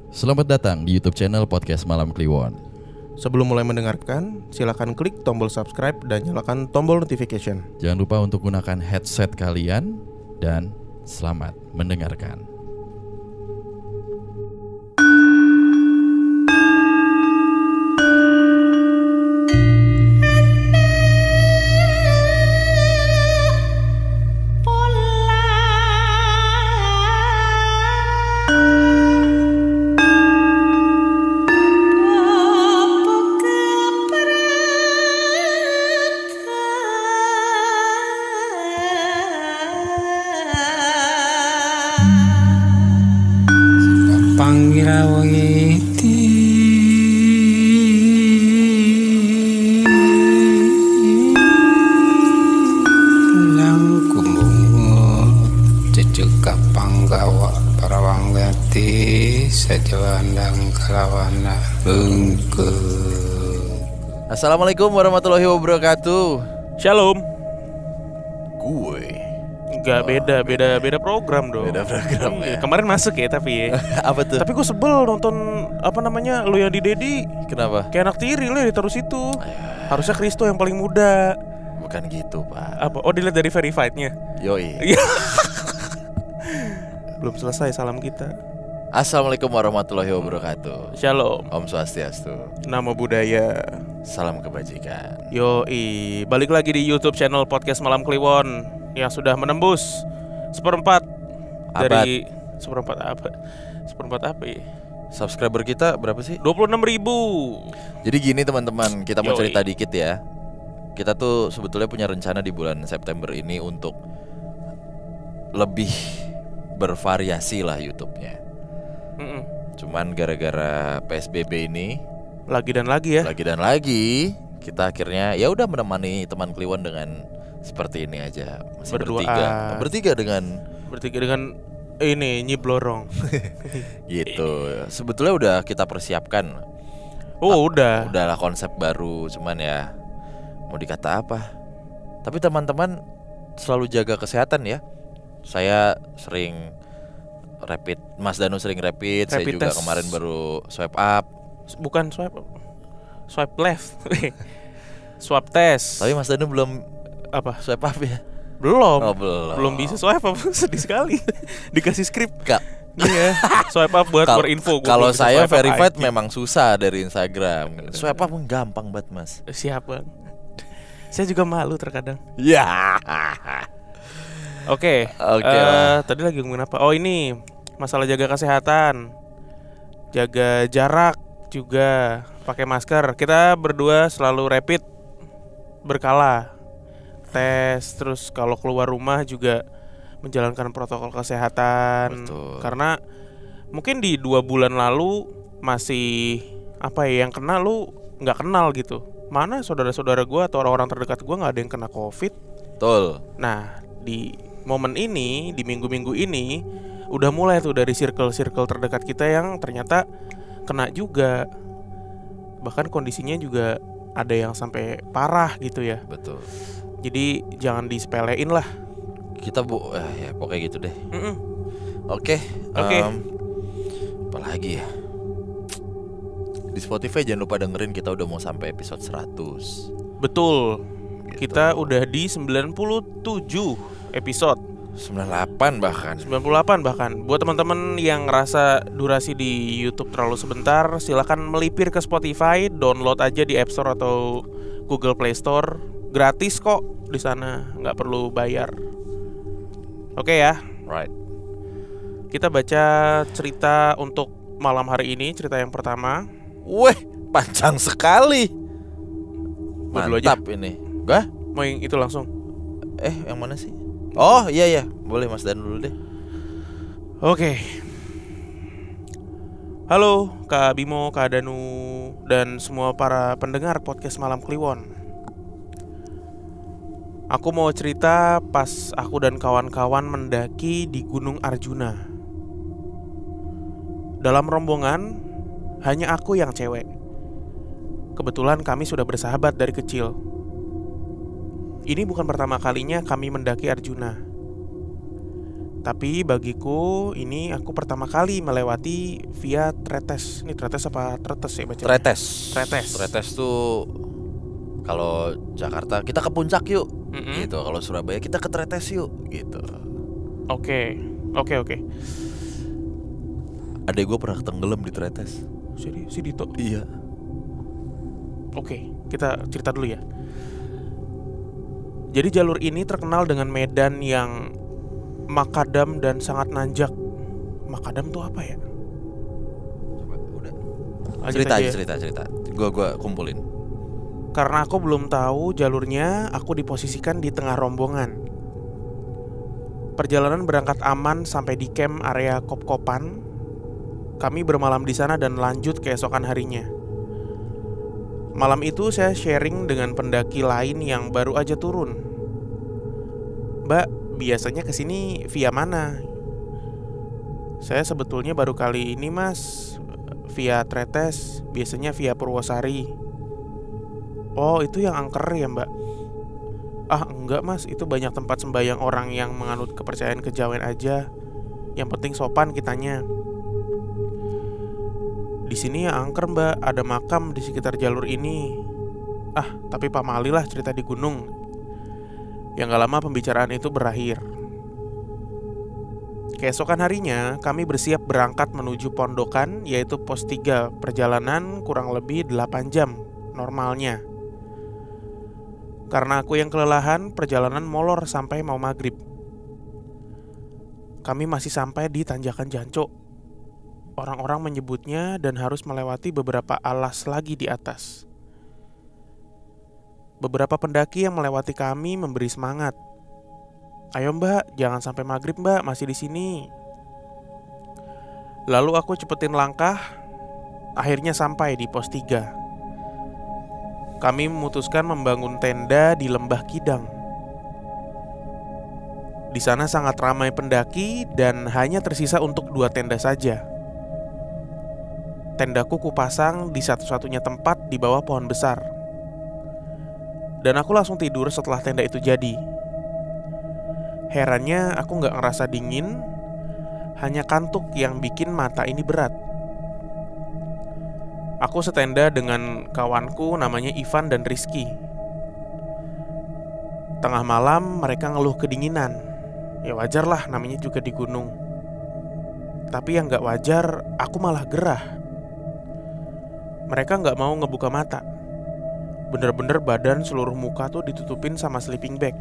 Selamat datang di YouTube channel Podcast Malam Kliwon. Sebelum mulai mendengarkan, silakan klik tombol subscribe dan nyalakan tombol notification. Jangan lupa untuk gunakan headset kalian dan selamat mendengarkan. Assalamualaikum warahmatullahi wabarakatuh. Shalom. Gue Enggak, beda program dong. beda program ya. Kemarin masuk ya tapi ya. Apa tuh? Tapi gue sebel nonton lu yang di Dedi. Kenapa? Kayak anak tiri lu ya ditaruh situ. Harusnya Kristo yang paling muda. Bukan gitu, Pak. Apa? Oh, dilihat dari verified-nya. Yoi. Belum selesai salam kita. Assalamualaikum warahmatullahi wabarakatuh. Shalom. Om Swastiastu. Namo Buddhaya. Salam kebajikan. Yoi, balik lagi di YouTube channel Podcast Malam Kliwon yang sudah menembus seperempat dari seperempat apa ya? Subscriber kita berapa sih? 26.000. Jadi gini teman-teman, kita mau Yoi. cerita dikit ya. Kita tuh sebetulnya punya rencana di bulan September ini untuk lebih bervariasi lah YouTube-nya. Cuman gara-gara PSBB ini Lagi dan lagi ya. kita akhirnya ya udah menemani teman Kliwon dengan seperti ini aja. Masih Berduaan. bertiga dengan ini nyiblorong. gitu. Sebetulnya udah kita persiapkan. Udah Udahlah konsep baru, cuman ya mau dikata apa. Tapi teman-teman selalu jaga kesehatan ya. Saya sering rapid, Mas Danu sering rapid saya juga test. kemarin baru swipe up. Bukan swipe left. Swab test. Tapi Mas Danu belum Apa? swipe up ya? Belum. Oh, Belum bisa swipe up. Sedih sekali. Dikasih skrip. Kak, Iya. Swipe up buat berinfo. kalau saya verified memang susah dari Instagram. Swipe up gampang banget, Mas. Siap, Bang. Saya juga malu terkadang. Ya. Oke. lah. Tadi lagi ngomongin apa? Oh, ini masalah jaga kesehatan, jaga jarak juga, pakai masker. Kita berdua selalu rapid berkala, tes, terus kalau keluar rumah juga menjalankan protokol kesehatan. Betul. Karena mungkin di 2 bulan lalu masih yang kena lu nggak kenal gitu. Mana saudara-saudara gue atau orang-orang terdekat gue nggak ada yang kena COVID. Betul. Nah, di momen ini, di minggu-minggu ini udah mulai tuh dari circle-circle terdekat kita yang ternyata kena juga. Bahkan kondisinya juga ada yang sampai parah gitu ya. Betul. Jadi jangan disepelein lah. Kita ya pokoknya gitu deh. Oke. Oke. Apalagi ya? Di Spotify jangan lupa dengerin, kita udah mau sampai episode 100. Betul. Gitu. Kita udah di 97 episode. 98 bahkan. 98 bahkan. Buat teman-teman yang ngerasa durasi di YouTube terlalu sebentar, silakan melipir ke Spotify, download aja di App Store atau Google Play Store. Gratis kok di sana, nggak perlu bayar. Oke ya. Right. Kita baca cerita untuk malam hari ini, cerita yang pertama. Weh, panjang sekali. Gua dulu aja. Mantap ini. Gua? Mau yang itu langsung. Yang mana sih? Oh iya, boleh Mas Dan dulu deh. Oke. Halo Kak Bimo, Kak Danu, dan semua para pendengar podcast Malam Kliwon. Aku mau cerita pas aku dan kawan-kawan mendaki di Gunung Arjuna. Dalam rombongan hanya aku yang cewek. Kebetulan kami sudah bersahabat dari kecil. Ini bukan pertama kalinya kami mendaki Arjuna. Tapi bagiku ini aku pertama kali melewati via Tretes. Ini Tretes apa Tretes ya bacanya? Tretes tuh kalau Jakarta kita ke Puncak yuk, gitu. Kalau Surabaya kita ke Tretes yuk, gitu. Oke. Adek gue pernah tenggelam di Tretes. Serius si Dito? Iya. Oke, kita cerita dulu ya. Jadi jalur ini terkenal dengan medan yang makadam dan sangat nanjak. Makadam tuh apa ya? Coba udah. Cerita. Gua kumpulin. Karena aku belum tahu jalurnya, aku diposisikan di tengah rombongan. Perjalanan berangkat aman sampai di camp area Kop-Kopan. Kami bermalam di sana dan lanjut keesokan harinya. Malam itu saya sharing dengan pendaki lain yang baru aja turun. Mbak, biasanya kesini via mana? Saya sebetulnya baru kali ini mas via Tretes, biasanya via Purwosari. Oh itu yang angker ya mbak? Ah enggak mas, itu banyak tempat sembahyang orang yang menganut kepercayaan kejawen aja. Yang penting sopan kitanya. Di sini ya angker mbak, ada makam di sekitar jalur ini. Ah tapi pamalilah cerita di gunung. Yang gak lama pembicaraan itu berakhir. Keesokan harinya kami bersiap berangkat menuju pondokan, yaitu pos 3. Perjalanan kurang lebih 8 jam normalnya. Karena aku yang kelelahan, perjalanan molor sampai mau maghrib. Kami masih sampai di Tanjakan Jancuk. Orang-orang menyebutnya dan harus melewati beberapa alas lagi di atas. Beberapa pendaki yang melewati kami memberi semangat. Ayo mbak, jangan sampai maghrib mbak, masih di sini. Lalu aku cepetin langkah. Akhirnya sampai di pos 3. Kami memutuskan membangun tenda di Lembah Kidang. Di sana sangat ramai pendaki dan hanya tersisa untuk 2 tenda saja. Tendaku kupasang di satu-satunya tempat di bawah pohon besar. Dan aku langsung tidur setelah tenda itu jadi. Herannya aku gak ngerasa dingin, hanya kantuk yang bikin mata ini berat. Aku setenda dengan kawanku namanya Ivan dan Rizky. Tengah malam mereka ngeluh kedinginan. Ya wajar lah, namanya juga di gunung. Tapi yang gak wajar, aku malah gerah. Mereka gak mau ngebuka mata. Bener-bener badan seluruh muka tuh ditutupin sama sleeping bag.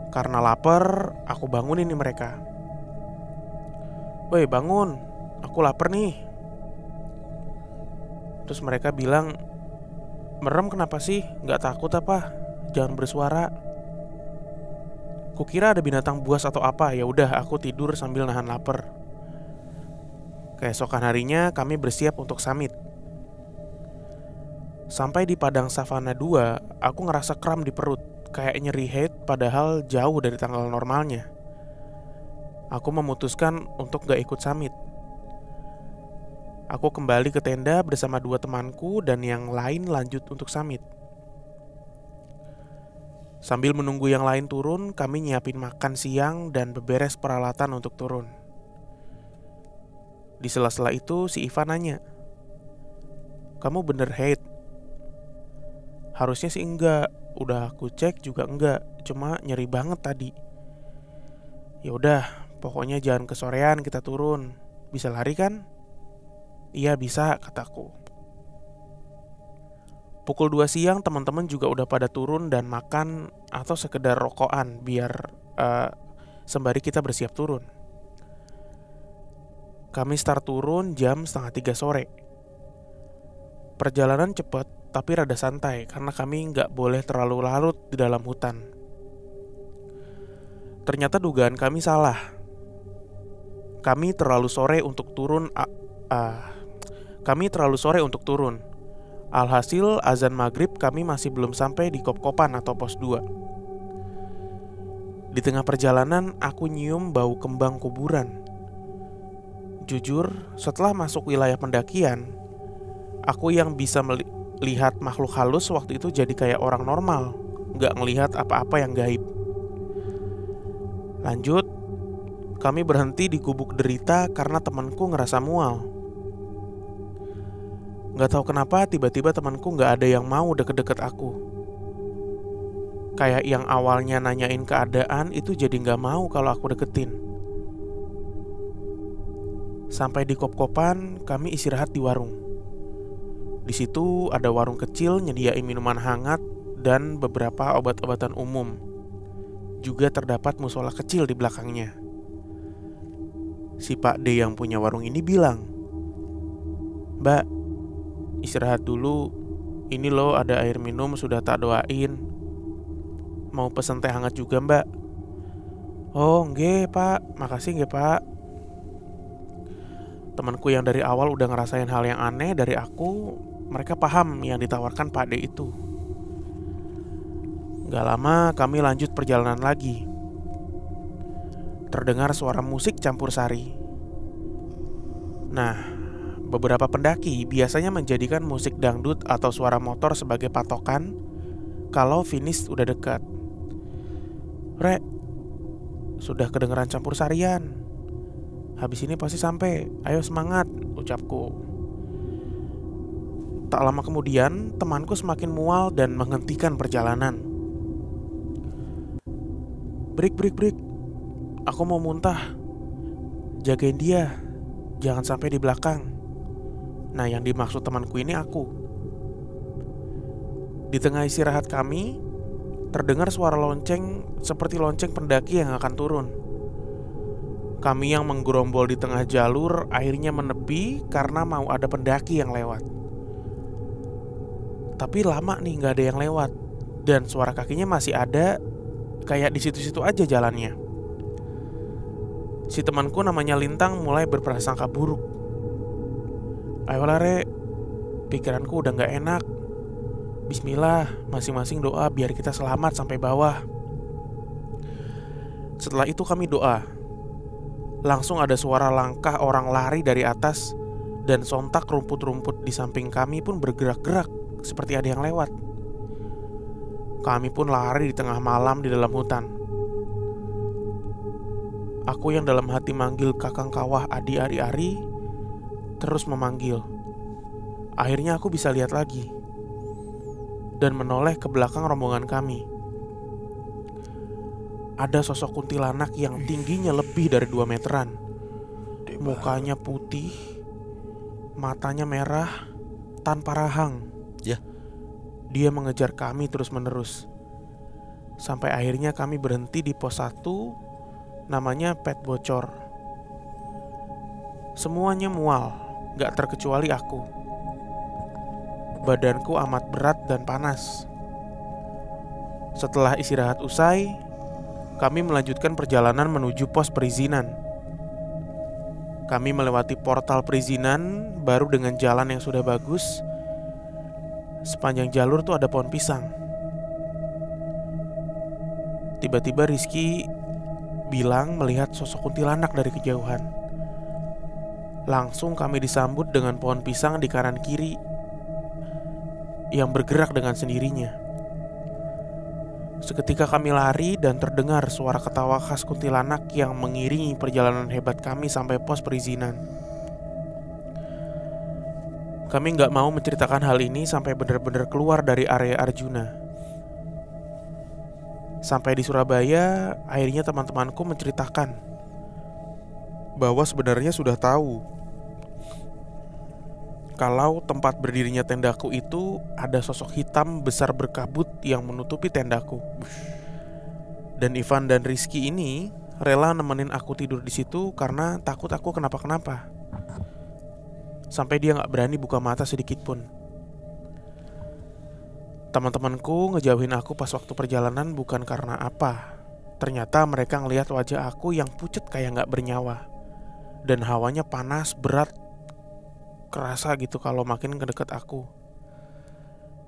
Karena lapar, aku bangunin nih mereka. Woi bangun, aku lapar nih. Terus mereka bilang, merem kenapa sih? Gak takut apa? Jangan bersuara. Kukira ada binatang buas atau apa. Ya udah, aku tidur sambil nahan lapar. Keesokan harinya kami bersiap untuk summit. Sampai di padang savana 2, aku ngerasa kram di perut, kayak nyeri head padahal jauh dari tanggal normalnya. Aku memutuskan untuk gak ikut summit. Aku kembali ke tenda bersama 2 temanku dan yang lain lanjut untuk summit. Sambil menunggu yang lain turun, kami nyiapin makan siang dan beberes peralatan untuk turun. Di sela-sela itu si Ivan nanya, "Kamu bener haid?" Harusnya sih enggak, udah aku cek juga enggak, cuma nyeri banget tadi. Ya udah, pokoknya jangan kesorean kita turun. Bisa lari kan? Iya bisa, kataku. Pukul 2 siang teman-teman juga udah pada turun dan makan atau sekedar rokokan biar sembari kita bersiap turun. Kami start turun jam 2:30 sore. Perjalanan cepat tapi rada santai karena kami nggak boleh terlalu larut di dalam hutan. Ternyata dugaan kami salah. Kami terlalu sore untuk turun. Alhasil azan maghrib kami masih belum sampai di Kop-Kopan atau pos 2. Di tengah perjalanan aku nyium bau kembang kuburan. Jujur, setelah masuk wilayah pendakian, aku yang bisa melihat makhluk halus waktu itu jadi kayak orang normal, gak ngelihat apa-apa yang gaib. Lanjut, kami berhenti di Gubuk Derita karena temanku ngerasa mual. Gak tahu kenapa tiba-tiba temanku gak ada yang mau deket-deket aku. Kayak yang awalnya nanyain keadaan itu jadi gak mau kalau aku deketin. Sampai di kop-kopan kami istirahat di warung. Di situ ada warung kecil nyediain minuman hangat dan beberapa obat-obatan umum. Juga terdapat musola kecil di belakangnya. Si Pak D yang punya warung ini bilang, "Mbak, istirahat dulu. Ini loh ada air minum sudah tak doain. Mau pesen teh hangat juga, Mbak?" "Oh, nggih, Pak. Makasih nggih, Pak." Temanku yang dari awal udah ngerasain hal yang aneh dari aku, mereka paham yang ditawarkan Pak D itu. Gak lama kami lanjut perjalanan lagi. Terdengar suara musik campur sari. Nah, beberapa pendaki biasanya menjadikan musik dangdut atau suara motor sebagai patokan kalau finish udah dekat. "Rek, sudah kedengeran campur sarian. Habis ini pasti sampai. Ayo semangat," ucapku. Tak lama kemudian, temanku semakin mual dan menghentikan perjalanan. Break. Aku mau muntah. Jagain dia, jangan sampai di belakang." Nah, yang dimaksud temanku ini aku. Di tengah istirahat kami, terdengar suara lonceng seperti lonceng pendaki yang akan turun. Kami yang menggerombol di tengah jalur akhirnya menepi karena mau ada pendaki yang lewat. Tapi lama nih gak ada yang lewat. Dan suara kakinya masih ada, kayak di situ-situ aja jalannya. Si temanku namanya Lintang mulai berprasangka buruk. "Ayolah Rek, pikiranku udah gak enak. Bismillah, masing-masing doa biar kita selamat sampai bawah." Setelah itu kami doa. Langsung ada suara langkah orang lari dari atas, dan sontak rumput-rumput di samping kami pun bergerak-gerak seperti ada yang lewat. Kami pun lari di tengah malam di dalam hutan. Aku yang dalam hati manggil Kakang Kawah Adi Ari-Ari terus memanggil. Akhirnya aku bisa lihat lagi dan menoleh ke belakang rombongan kami. Ada sosok kuntilanak yang tingginya lebih dari 2 meteran. Mukanya putih, matanya merah, tanpa rahang. Ya. Dia mengejar kami terus-menerus. Sampai akhirnya kami berhenti di pos 1, namanya Pet Bocor. Semuanya mual, gak terkecuali aku. Badanku amat berat dan panas. Setelah istirahat usai, kami melanjutkan perjalanan menuju pos perizinan. Kami melewati portal perizinan baru dengan jalan yang sudah bagus. Sepanjang jalur tuh ada pohon pisang. Tiba-tiba Rizky bilang melihat sosok kuntilanak dari kejauhan. Langsung kami disambut dengan pohon pisang di kanan kiri yang bergerak dengan sendirinya. Seketika kami lari dan terdengar suara ketawa khas kuntilanak yang mengiringi perjalanan hebat kami sampai pos perizinan. Kami gak mau menceritakan hal ini sampai benar-benar keluar dari area Arjuna. Sampai di Surabaya, akhirnya teman-temanku menceritakan bahwa sebenarnya sudah tahu kalau tempat berdirinya tendaku itu ada sosok hitam besar berkabut yang menutupi tendaku. Dan Ivan dan Rizky ini rela nemenin aku tidur di situ karena takut aku kenapa-kenapa. Sampai dia gak berani buka mata sedikit pun. Teman-temanku ngejauhin aku pas waktu perjalanan bukan karena apa. Ternyata mereka ngelihat wajah aku yang pucet kayak gak bernyawa. Dan hawanya panas, berat, kerasa gitu kalau makin kedekat aku.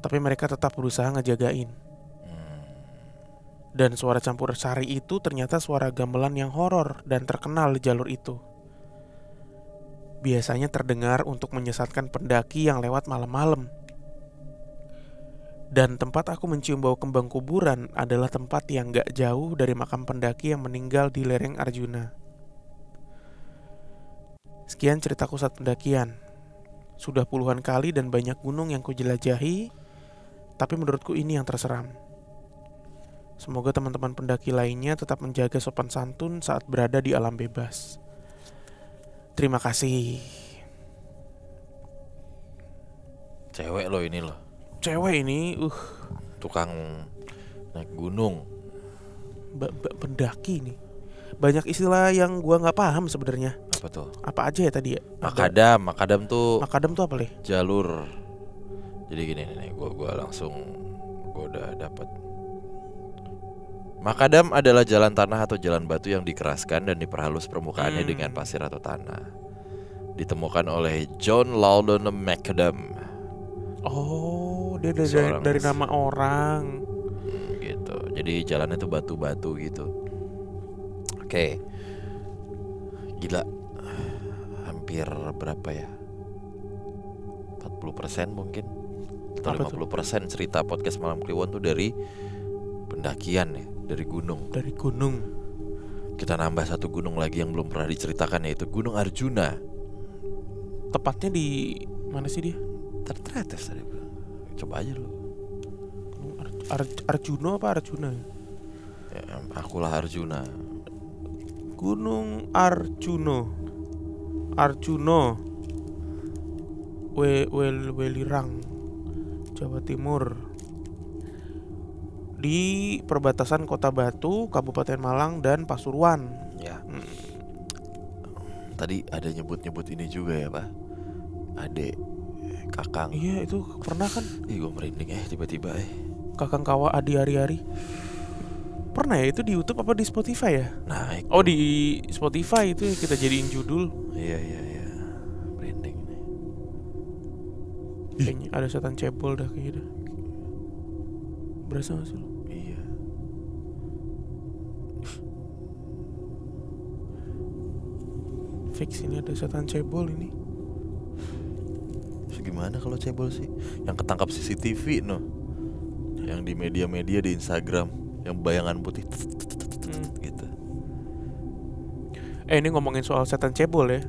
Tapi mereka tetap berusaha ngejagain. Dan suara campur sari itu ternyata suara gamelan yang horor dan terkenal di jalur itu. Biasanya terdengar untuk menyesatkan pendaki yang lewat malam-malam. Dan tempat aku mencium bau kembang kuburan adalah tempat yang gak jauh dari makam pendaki yang meninggal di lereng Arjuna. Sekian ceritaku saat pendakian. Sudah puluhan kali dan banyak gunung yang kujelajahi, tapi menurutku ini yang terseram. Semoga teman-teman pendaki lainnya tetap menjaga sopan santun saat berada di alam bebas. Terima kasih. Cewek lo ini loh. Cewek ini, Tukang naik gunung. Pendaki nih. Banyak istilah yang gua nggak paham sebenarnya. Apa tuh? Apa aja ya tadi ya? Makadam tuh Makadam tuh apa leh? jalur. Jadi gini nih, gua udah dapat. Makadam adalah jalan tanah atau jalan batu yang dikeraskan dan diperhalus permukaannya dengan pasir atau tanah. Ditemukan oleh John Loudon Macadam. Oh, dia dari nama orang. Gitu. Jadi jalannya tuh batu-batu gitu. Oke. Gila. Hampir berapa ya? 40% mungkin atau 50% cerita podcast Malam Kliwon tuh dari pendakian ya, dari gunung. Dari gunung. Kita nambah satu gunung lagi yang belum pernah diceritakan, yaitu Gunung Arjuna. Tepatnya di mana sih dia? Tertretes tadi. Coba aja lu. Arjuno apa Arjuna? Ya, akulah Arjuna. Gunung Arjuno. Welirang, Jawa Timur. Di perbatasan Kota Batu, Kabupaten Malang dan Pasuruan. Ya. Tadi ada nyebut ini juga ya Pak. Adek, kakang. Iya itu pernah kan? Ih gue merinding tiba-tiba Kakang Kawa Adi Ari. Pernah ya itu di YouTube apa di Spotify ya? Naik. Oh di Spotify itu kita jadiin judul. Iya. Merinding nih. Kayaknya ada setan cebol dah kayaknya dah. Berasa gak sih lo? Iya. Fix ini ada setan cebol ini. Terus gimana kalau cebol sih? Yang ketangkap CCTV no. Yang di media-media di Instagram, yang bayangan putih gitu. Ini ngomongin soal setan cebol ya.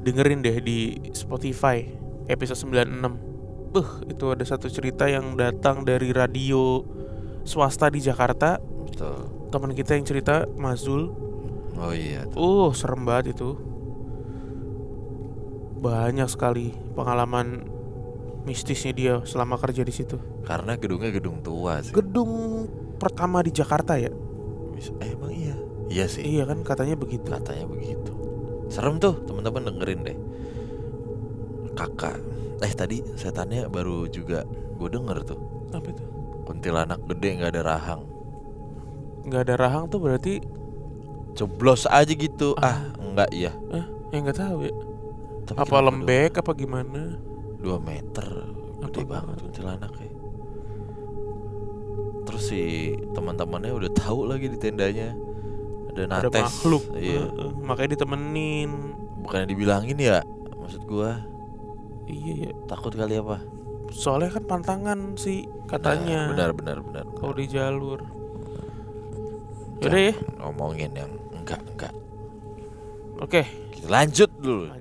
Dengerin deh di Spotify episode 96. Itu ada satu cerita yang datang dari radio swasta di Jakarta. Betul. Teman kita yang cerita Mazul. Oh iya tuh. Serem banget itu. Banyak sekali pengalaman mistisnya dia selama kerja di situ. Karena gedungnya gedung tua sih. Gedung pertama di Jakarta ya? Emang iya. Iya sih. Iya kan katanya begitu. Serem tuh, teman-teman dengerin deh. Kakak. Tadi setannya baru juga gue denger tuh. Apa itu? Kuntilanak gede nggak ada rahang. Nggak ada rahang tuh berarti coblos aja gitu. Enggak ya. Ya nggak tahu ya. Tapi apa lembek apa gimana? 2 meter. Gede banget kuntilanak ya. Terus si teman-temannya udah tahu lagi di tendanya ada nates. Ada makhluk. Iya. Makanya ditemenin. Bukannya dibilangin ya? Maksud gua. Iya. Takut kali apa? Soalnya kan pantangan sih katanya. Benar. Kalau di jalur. Yaudah ya. Ngomongin yang enggak. Oke. Kita lanjut dulu.